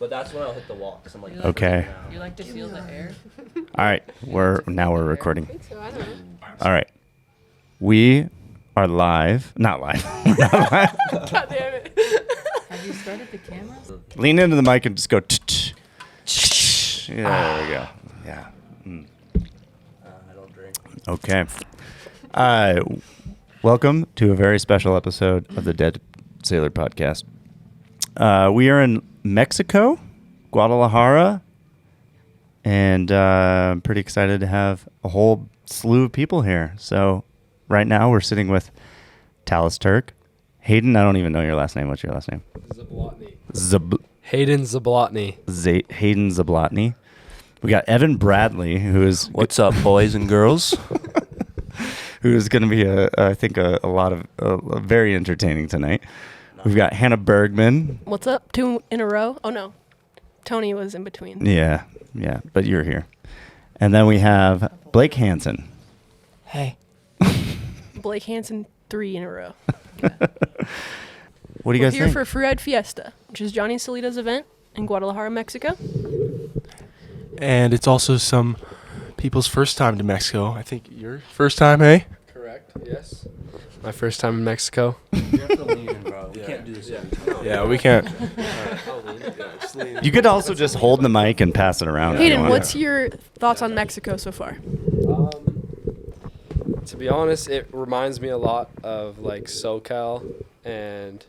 But that's when I'll hit the wall, because I'm like, Okay. You like to feel the air? All right. We're recording. I think so. I don't know. All right. We are live. Not live. We're not live. God damn it. Have you started the cameras? Lean into the mic and just go. Yeah, there we go. Yeah. I don't drink. Okay. Welcome to a very special episode of the Dead Sailor Podcast. We are in Mexico, Guadalajara, and I'm pretty excited to have a whole slew of people here. So right now we're sitting with Talus Turk. Hayden, I don't even know your last name. What's your last name? Zablotny. Hayden Zablotny. Hayden Zablotny. We got Evan Bradley, who is... What's up, boys and girls? who is going to be, I think, a lot of very entertaining tonight. We've got Hannah Bergemann. What's up? 2 in a row? Oh, no. Tony was in between. Yeah, but you're here. And then we have Blake Hansen. Hey. Blake Hansen, 3 in a row. What do you guys We're think? here for Freeride Fiesta, which is Johnny Solita's event in Guadalajara, Mexico. And it's also some people's first time to Mexico. I think your first time, hey? Correct, yes. My first time in Mexico. You have to lean in, bro. You can't do this every time. Yeah, we can't. You could also just hold the mic and pass it around. if you Hayden, want. what's your thoughts on Mexico so far? To be honest, it reminds me a lot of like SoCal, and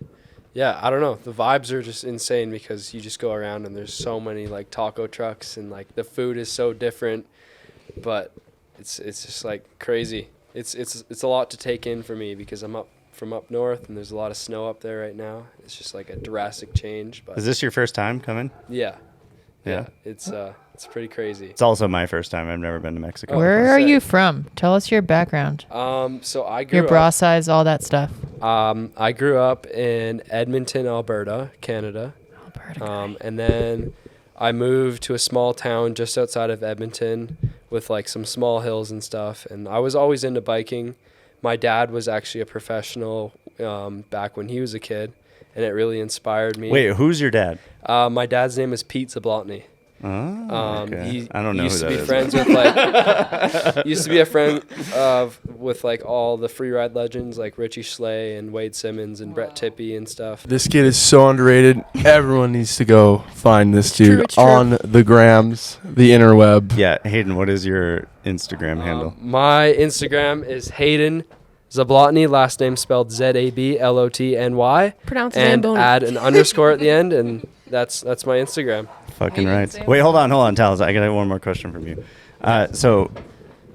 yeah, I don't know. The vibes are just insane because you just go around and there's so many like taco trucks and like the food is so different, but it's just like crazy. It's a lot to take in for me because I'm from up north and there's a lot of snow up there right now. It's just like a drastic change. But Is this your first time coming? yeah, Yeah. it's pretty crazy. It's also my first time. I've never been to Mexico. Where are sick. you from? Tell us your background. So I grew Your up. bra size, all that stuff. I grew up in Edmonton, Alberta, Canada. And then I moved to a small town just outside of Edmonton with like some small hills and stuff. And I was always into biking. My dad was actually a professional back when he was a kid, and it really inspired me. Wait, who's your dad? My dad's name is Pete Zablotny. Oh, okay. He I don't know used who to that be is. friends with like used to be a friend with like all the freeride legends like Richie Schley and Wade Simmons and Brett Tippie and stuff. This kid is so underrated. Everyone needs to go find this dude True, it's true. on the grams, the interweb. Yeah, Hayden, what is your Instagram handle? My Instagram is Hayden Zablotny, last name spelled Zablotny, Pronounce and Zamboni. add an underscore at the end, and that's my Instagram. Fucking Hayden right. Zablotny. Wait, hold on, Talus. I got one more question from you. So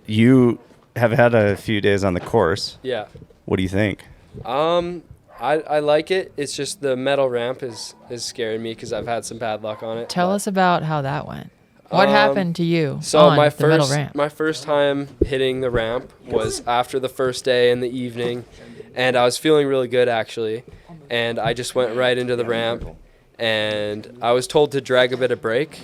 you have had a few days on the course. Yeah. What do you think? I like it. It's just the metal ramp is scaring me because I've had some bad luck on it. Tell but- us about how that went. What happened to you So on my the metal first ramp? my first time hitting the ramp was after the first day in the evening, and I was feeling really good actually, and I just went right into the ramp, and I was told to drag a bit of brake,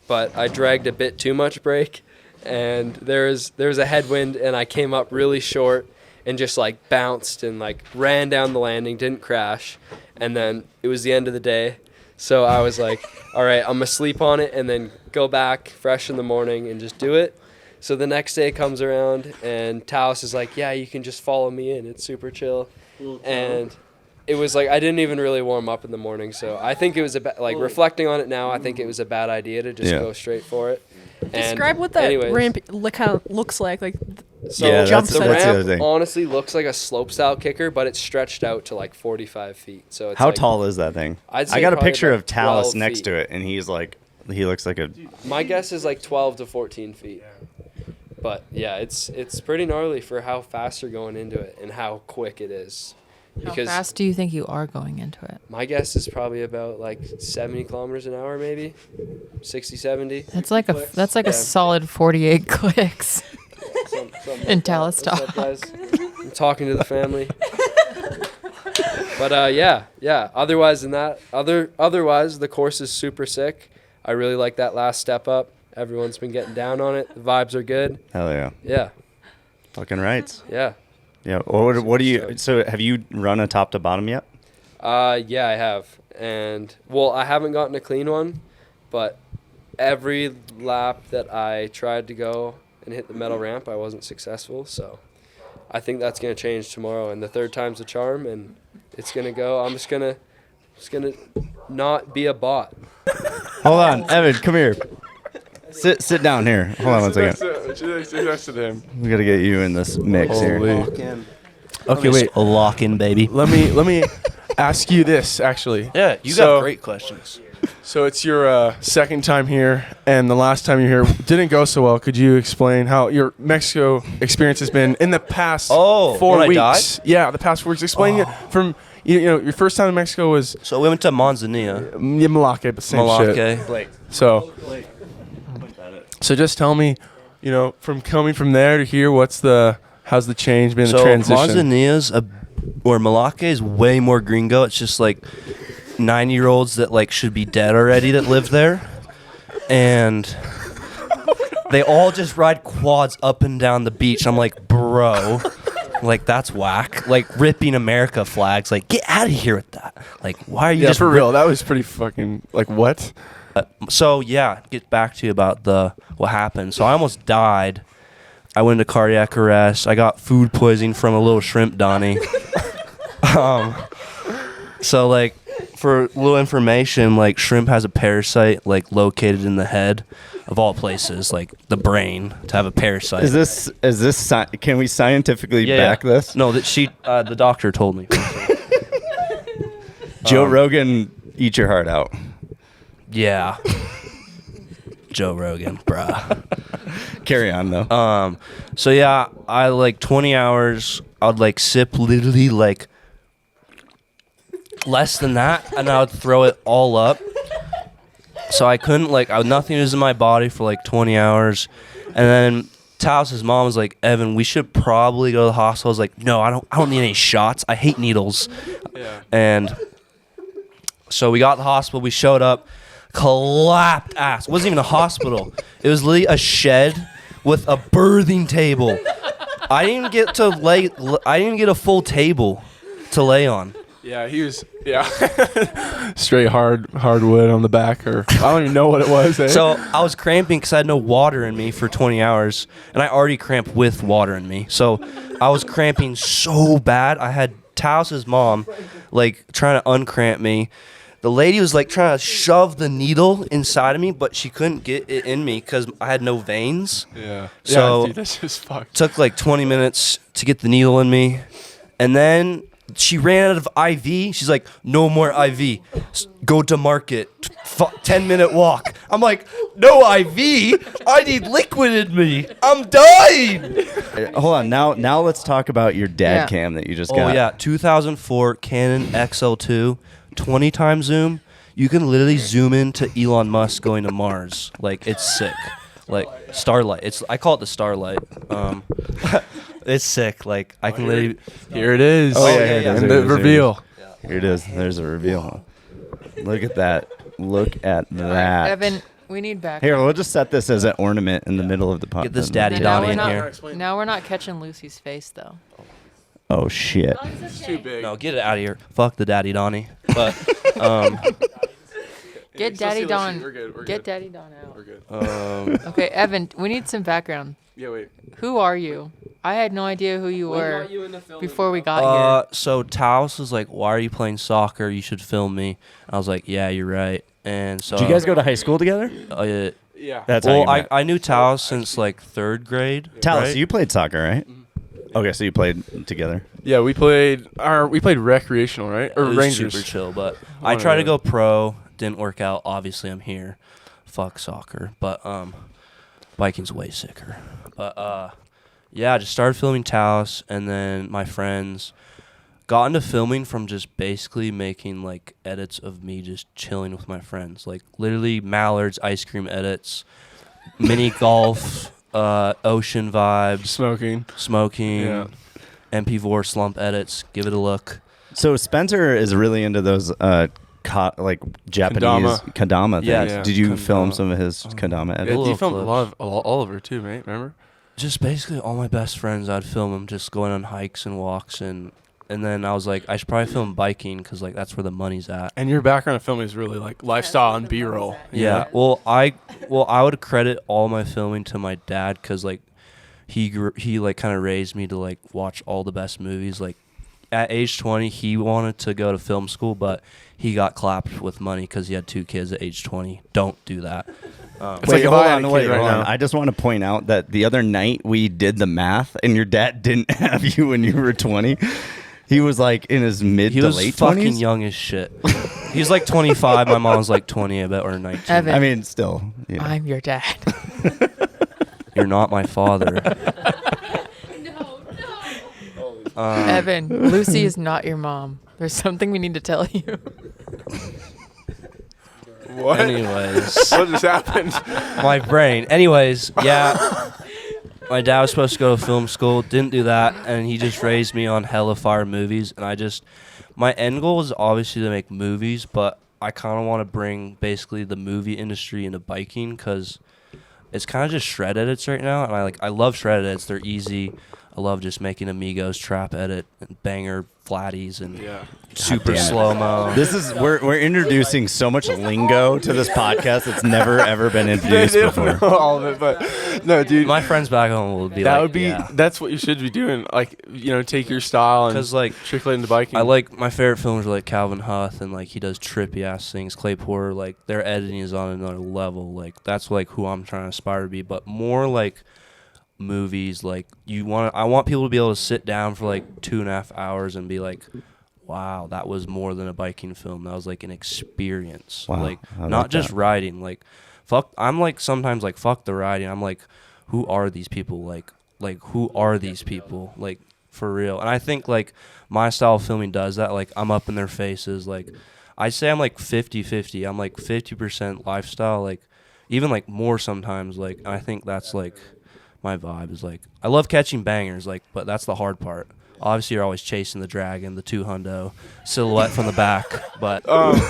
but I dragged a bit too much brake, and there was a headwind, and I came up really short and just like bounced and like ran down the landing, didn't crash, and then it was the end of the day. So I was like, all right, I'm going to sleep on it and then go back fresh in the morning and just do it. So the next day comes around and Talus is like, yeah, you can just follow me in. It's super chill. And it was like I didn't even really warm up in the morning. So I think it was reflecting on it now, I think it was a bad idea to just go straight for it. Describe what that ramp kind of looks like. So Yeah, jump the set. that's the other ramp thing. honestly looks like a slope-style kicker, but it's stretched out to like 45 feet. So it's How like, tall is that thing? I'd say I got a probably picture about of Talus 12 next feet. to it, and he looks like a... My guess is like 12 to 14 feet. But yeah, it's pretty gnarly for how fast you're going into it and how quick it is. How fast do you think you are going into it? My guess is probably about like 70 kilometers an hour, maybe 60, 70. That's like a solid 48 clicks. In Talus What's up, talk. guys? I'm talking to the family. But yeah. Otherwise the course is super sick. I really like that last step up. Everyone's been getting down on it. The vibes are good. Hell yeah. Yeah. Fucking rights. Yeah. Yeah. What do you... So have you run a top to bottom yet? Yeah, I have. And, well, I haven't gotten a clean one, but every lap that I tried to go and hit the metal ramp, I wasn't successful. So I think that's going to change tomorrow, and the third time's a charm, and it's going to go. I'm just going to not be a bot. Hold on, Evan, come here. Sit down here. Hold on one second. She's next to him. We got to get you in this mix here. Okay, wait. Lock in, baby. Let me ask you this, actually. Yeah, you So- got great questions. So it's your second time here, and the last time you were here didn't go so well. Could you explain how your Mexico experience has been in the past 4 when weeks? I died? Yeah, the past 4 weeks. Explain it from you know your first time in Mexico was So we went to Manzanilla. Malake, but same shit. Malake. So just tell me, you know, from coming from there to here, how's the change been, the So transition? Manzanilla's or Malake is way more gringo. It's just like 9-year-olds that like should be dead already that live there, and they all just ride quads up and down the beach. I'm like, bro, like that's whack. Like ripping America flags. Like get out of here with that. Like why are you Yeah, just for real. That was pretty fucking like what? So yeah, get back to you about what happened. So I almost died. I went into cardiac arrest. I got food poisoning from a little shrimp Donnie. So like for little information, like shrimp has a parasite like located in the head, of all places, like the brain, to have a parasite. Is this can we scientifically back this? No, that the doctor told me. Joe Rogan, eat your heart out. Yeah. Joe Rogan, bruh. Carry on though. So yeah, I like 20 hours. I'd like sip literally like less than that, and I would throw it all up. So I couldn't nothing was in my body for like 20 hours, and then Talus's mom was like, "Evan, we should probably go to the hospital." I was like, "No, I don't need any shots. I hate needles." Yeah. And so we got to the hospital. We showed up. Collapsed ass. It wasn't even a hospital. It was literally a shed with a birthing table. I didn't get a full table to lay on. Yeah, he was straight hardwood on the back, or I don't even know what it was. Eh? So I was cramping because I had no water in me for 20 hours, and I already cramped with water in me. So I was cramping so bad. I had Talus's mom like trying to uncramp me. The lady was like trying to shove the needle inside of me, but she couldn't get it in me because I had no veins. Yeah. So dude, that's just fucked. took like 20 minutes to get the needle in me, and then she ran out of IV. She's like, "No more IV. Go to market. 10-minute walk." I'm like, "No IV. I need liquid in me. I'm dying." Hold on. Now let's talk about your dad Yeah. cam that you just Oh got. yeah, 2004 Canon XL2, 20 times zoom. You can literally zoom into Elon Musk going to Mars. Like it's sick. Like Starlight. I call it the Starlight. It's sick. Like I can literally. Here it is. Oh, yeah, here it is, And here it the is, reveal. Here it is. There's a reveal. Look at that. Look at that. Evan, we need back. Here, we'll just set this as an ornament in the middle of the pot. Get this daddy Now Donnie we're in not. here. Now we're not catching Lucy's face though. Oh shit. It's too big. No, get it out of here. Fuck the daddy Donnie. But Get still Daddy see Don. Lucy. We're good, we're Get good. Daddy Don out. We're good. Okay, Evan, we need some background. Yeah, wait. Who are you? I had no idea who you were before we got here. So Talus was like, "Why are you playing soccer? You should film me." I was like, "Yeah, you're right." And so Did you guys go to high school together? Yeah. That's how Well, you met. I knew Talus since like 3rd grade. Talus, right? you played soccer, right? Okay, so you played together. Yeah, we played recreational, right? Or It was Rangers. super chill, but One I tried to of go pro, didn't work out. Obviously, I'm here. Fuck soccer, but biking's way sicker. But yeah, I just started filming Talus, and then my friends got into filming from just basically making like edits of me just chilling with my friends, like literally Mallard's ice cream edits, mini golf, ocean vibes, smoking, Yeah. MP4 slump edits. Give it a look. So Spencer is really into those like Japanese kendama things. Yeah. Did you Kendama. film some of his kendama Yeah, edits? you filmed a clips. lot of Oliver too, right? Remember? Just basically all my best friends, I'd film them just going on hikes and walks and and then I was like, I should probably film biking because like that's where the money's at. And your background of filming is really like lifestyle and B-roll. Yeah. Well, I would credit all my filming to my dad because like he like kind of raised me to like watch all the best movies. Like at age 20, he wanted to go to film school, but he got clapped with money because he had 2 kids at age 20. Don't do that. Wait, hold on. I just want to point out that the other night we did the math, and your dad didn't have you when you were 20. He was like in his mid to late 20s. He was fucking young as shit. He's like 25. My mom's like 20, I bet, or 19. Evan, I mean, still. You know. I'm your dad. You're not my father. Evan, Lucy is not your mom. There's something we need to tell you. What? Anyways. What just happened? My brain. Anyways, yeah. My dad was supposed to go to film school. Didn't do that. And he just raised me on hella fire movies. And my end goal is obviously to make movies, but I kind of want to bring basically the movie industry into biking because it's kind of just shred edits right now. And I love shred edits. They're easy. I love just making amigos, trap edit, and banger flatties, and super slow-mo. This is we're introducing so much lingo to this podcast that's never ever been introduced before. Know all of it, but no, dude. My friends back home will be that like, would be that's what you should be doing. Like, you know, take your style and like trickle it into biking. I like my favorite films are like Calvin Huth, and like he does trippy ass things. Clay Porter, like their editing is on another level. Like that's like who I'm trying to aspire to be, but more like movies. Like I want people to be able to sit down for like 2.5 hours and be like, wow, that was more than a biking film. That was like an experience. Wow, like not just riding. Like I'm like sometimes like fuck the riding. I'm like, who are these people? Like who are these people? Like for real. And I think like my style of filming does that. Like I'm up in their faces. Like I say I'm like 50-50. I'm like 50% lifestyle. Like even like more sometimes. Like and I think that's like my vibe is like I love catching bangers, like, but that's the hard part. Obviously, you're always chasing the dragon, the 2 hundo silhouette from the back. But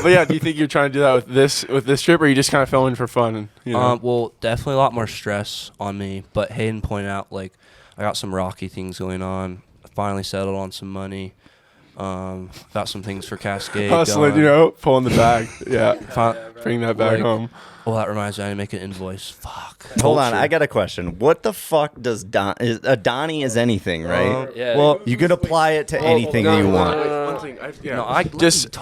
yeah, do you think you're trying to do that with this trip, or are you just kind of filming for fun? And, you know? Well, definitely a lot more stress on me. But Hayden pointed out like I got some rocky things going on. I finally settled on some money. Got some things for Cascade. Hustling, you know, pulling the bag. Yeah, bring that bag home. Well, that reminds me, I need to make an invoice. Fuck. Hold on, I got a question. What the fuck does a Donnie is anything, right? Yeah. Well, you could apply it to anything that you want. One thing, Just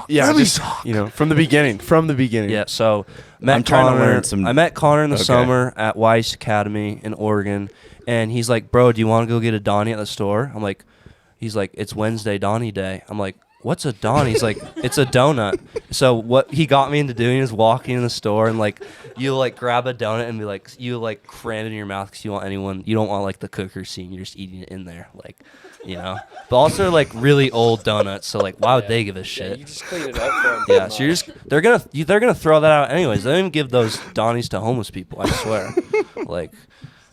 you know, from the beginning. Yeah. So I'm trying to learn some. I met Connor in the summer at Weiss Academy in Oregon, and he's like, "Bro, do you want to go get a Donnie at the store?" I'm like, he's like, "It's Wednesday Donnie Day." I'm like, what's a Donnie? He's like, it's a donut. So what he got me into doing is walking in the store and like you like grab a donut and be like you like cram it in your mouth because you don't want like the cooker scene. You're just eating it in there, like, you know. But also like really old donuts. So like, why would they give a shit? Yeah, you just clean it up for them. Yeah, so they're gonna throw that out anyways. They don't even give those Donnies to homeless people. I swear. Like,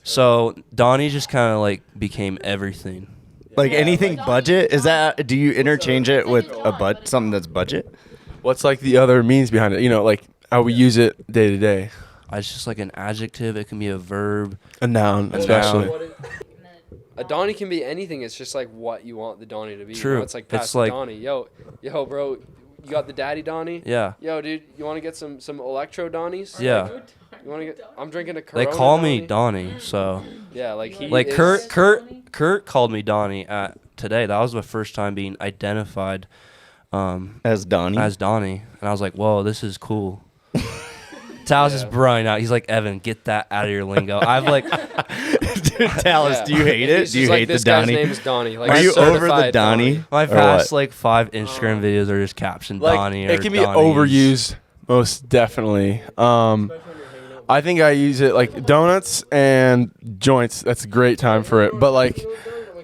so Donnie just kind of like became everything. Like anything budget? Is that? Do you interchange it with something that's budget? What's like the other means behind it? You know, like how we use it day to day. It's just like an adjective. It can be a verb, a noun, especially. A Donnie can be anything. It's just like what you want the Donnie to be. True. You know, it's like past It's the like- Donnie. Yo, bro, you got the daddy Donnie? Yeah. Yo, dude, you want to get some electro Donnies? Yeah. You want to get? I'm drinking a Corona. They call me Donnie, so Yeah, like he. like is, Kurt called me Donnie today. That was my first time being identified As Donnie? as Donnie, and I was like, whoa, this is cool. Talus is brawling out. He's like, Evan, get that out of your lingo. I've like, Dude, Talus, do you hate it? He's Do you just like, hate this the guy's Donnie? name is Donnie. Like, Are you over the certified Donnie? my Or past what? like 5 Instagram videos are just captioned Like Donnie. Or it can be Donnies. overused, most definitely. I think I use it like donuts and joints. That's a great time for it. But like,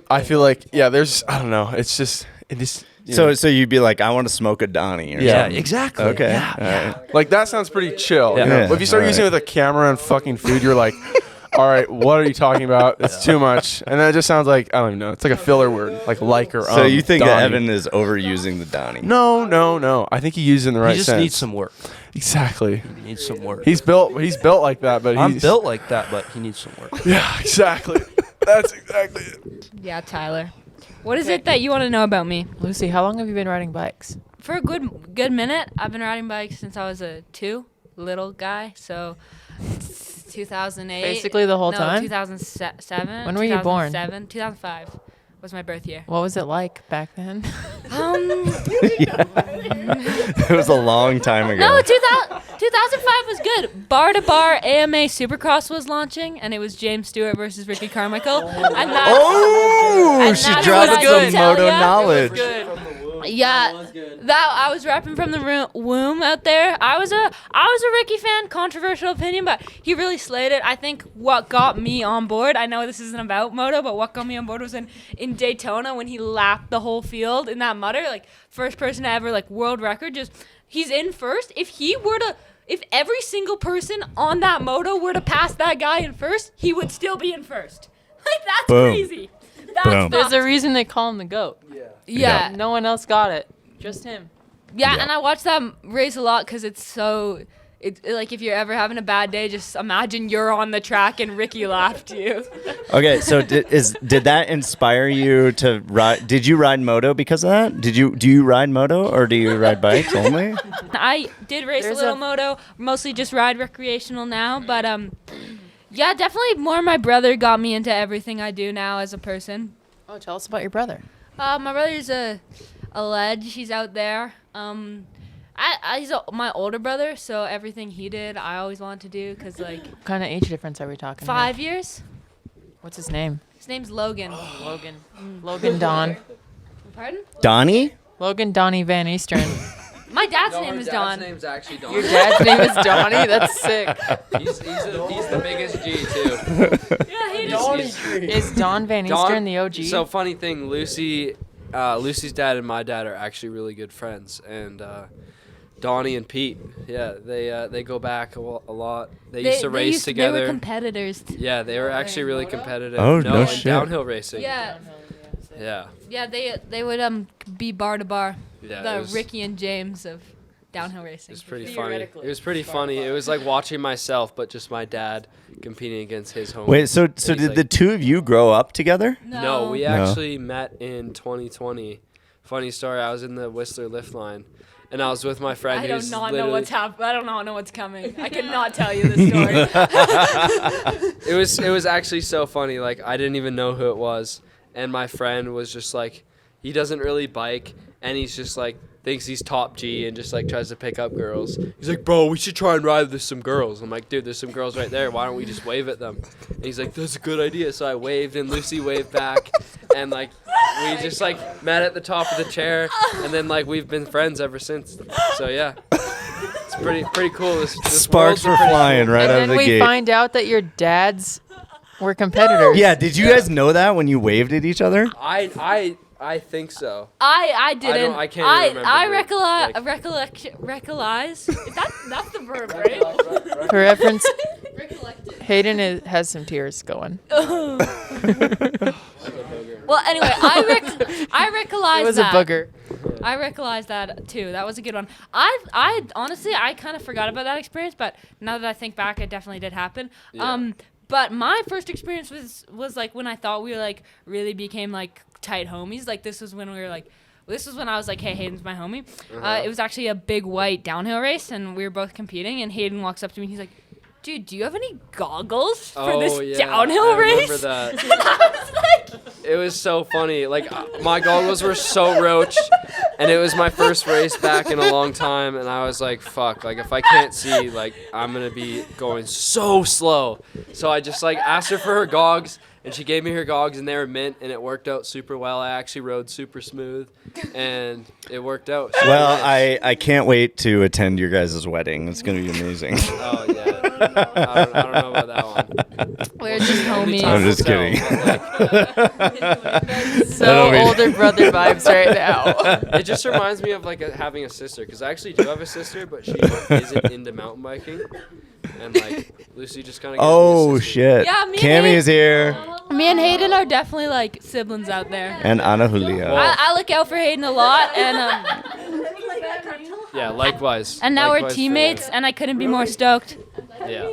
I feel like I don't know. It's just you know. So you'd be like, I want to smoke a Donnie or Yeah, something. exactly. Okay. Yeah. All right. Like that sounds pretty chill. Yeah. You know? Yeah. But if you start All using it right. with a camera and fucking food, you're like, all right, what are you talking about? It's too much. And then it just sounds like, I don't even know. It's like a filler word, like or So you think that Donnie. Evan is overusing the Donnie? No. I think he used it in the right He just sense. needs some work. Exactly. He needs some work. He's built like that, but I'm he's built like that, but he needs some work. Yeah, exactly. That's exactly it. Yeah, Tyler. What is it that you want to know about me? Lucy, how long have you been riding bikes? For a good minute, I've been riding bikes since I was a little guy. So 2008. Basically the whole time? 2007. When were you born? 2005 was my birth year. What was it like back then? It was a long time ago. No, 2005 was good. Bar to Bar AMA Supercross was launching, and it was James Stewart versus Ricky Carmichael. And She that's dropped what I some can tell moto ya. knowledge. Yeah, that I was rapping from the womb out there. I was a Ricky fan. Controversial opinion, but he really slayed it. I think what got me on board. I know this isn't about moto, but what got me on board was in Daytona when he lapped the whole field in that mutter, like first person to ever, like world record. Just he's in first. If every single person on that moto were to pass that guy in first, he would still be in first. Like that's Boom. crazy. Boom. There's a reason they call him the GOAT. Yeah. No one else got it. Just him. Yeah, and I watch that race a lot because it's like if you're ever having a bad day, just imagine you're on the track and Ricky laughed you. Okay, so did that inspire you to ride? Did you ride moto because of that? Do you ride moto or do you ride bikes only? I did race a little moto, mostly just ride recreational now, but yeah, definitely more my brother got me into everything I do now as a person. Oh, tell us about your brother. My brother's a ledge. He's out there. He's my older brother, so everything he did, I always wanted to do. Cause like, What kind of age difference are we talking? 5 years. What's his name? His name's Logan. Logan Don. Pardon? Donnie? Logan Donnie Van Eesteren. My dad's name is Don. His name's actually Don. Your dad's name is Donnie? That's sick. He's the biggest G too. Yeah, he Is Don Van Eesteren the OG? So funny thing, Lucy's dad and my dad are actually really good friends, and Donnie and Pete, yeah, they go back a lot. They used to race together. They were competitors. Yeah, they were actually really competitive. Oh, no in shit. Downhill racing. Yeah. Yeah. Yeah, they would be bar to bar. Yeah, The it was- Ricky and James of downhill racing. It was pretty funny. It was pretty funny. It was like watching myself, but just my dad competing against his homie. Wait, so And he's did like, the two of you grow up together? No, we No. actually met in 2020. Funny story. I was in the Whistler lift line, and I was with my friend. I do who's not know literally- what's happening. I do not know what's coming. I cannot tell you this story. It was actually so funny. Like I didn't even know who it was, and my friend was just like, he doesn't really bike, and he's just like thinks he's top G and just like tries to pick up girls. He's like, bro, we should try and ride with some girls. I'm like, dude, there's some girls right there. Why don't we just wave at them? And he's like, that's a good idea. So I waved, and Lucy waved back, and like we just like met at the top of the chair, and then like we've been friends ever since. So yeah. It's pretty cool. This Sparks world's a were pretty flying cool- right out of and the then we gate. find out that your dads were competitors. Yeah, did you guys know that when you waved at each other? I think so. I didn't. I can't even remember I the- recollise. That's the verb, right? For reference, Hayden has some tears going. Well, anyway, I recollise It was that. a booger. I recollise that too. That was a good one. I honestly kind of forgot about that experience, but now that I think back, it definitely did happen. Yeah. But my first experience was like when I thought we like really became like tight homies. Like this was when I was like, hey, Hayden's my homie. It was actually a big white downhill race, and we were both competing. And Hayden walks up to me, and he's like, dude, do you have any goggles for this downhill I race? remember that. And I was like, It was so funny. Like my goggles were so roached, and it was my first race back in a long time, and I was like, fuck, like if I can't see, like I'm gonna be going so slow. So I just like asked her for her gogs, and she gave me her gogs, and they were mint, and it worked out super well. I actually rode super smooth, and it worked out. So Well, nice. I can't wait to attend your guys' wedding. It's going to be amazing. Oh yeah. I don't know about that one. we're just Only homies. time I'm will just tell, kidding. but, like, So That'll be- older brother vibes right now. it just reminds me of like having a sister, because I actually do have a sister, but she isn't into mountain biking, and like Lucy just kind of. Oh, shit. Yeah, me and Cammy Hayden- is here. Me and Hayden are definitely like siblings out there. And Ana Julia. I look out for Hayden a lot, and Yeah, likewise. now Likewise we're for- teammates, and I couldn't be more stoked. Yeah.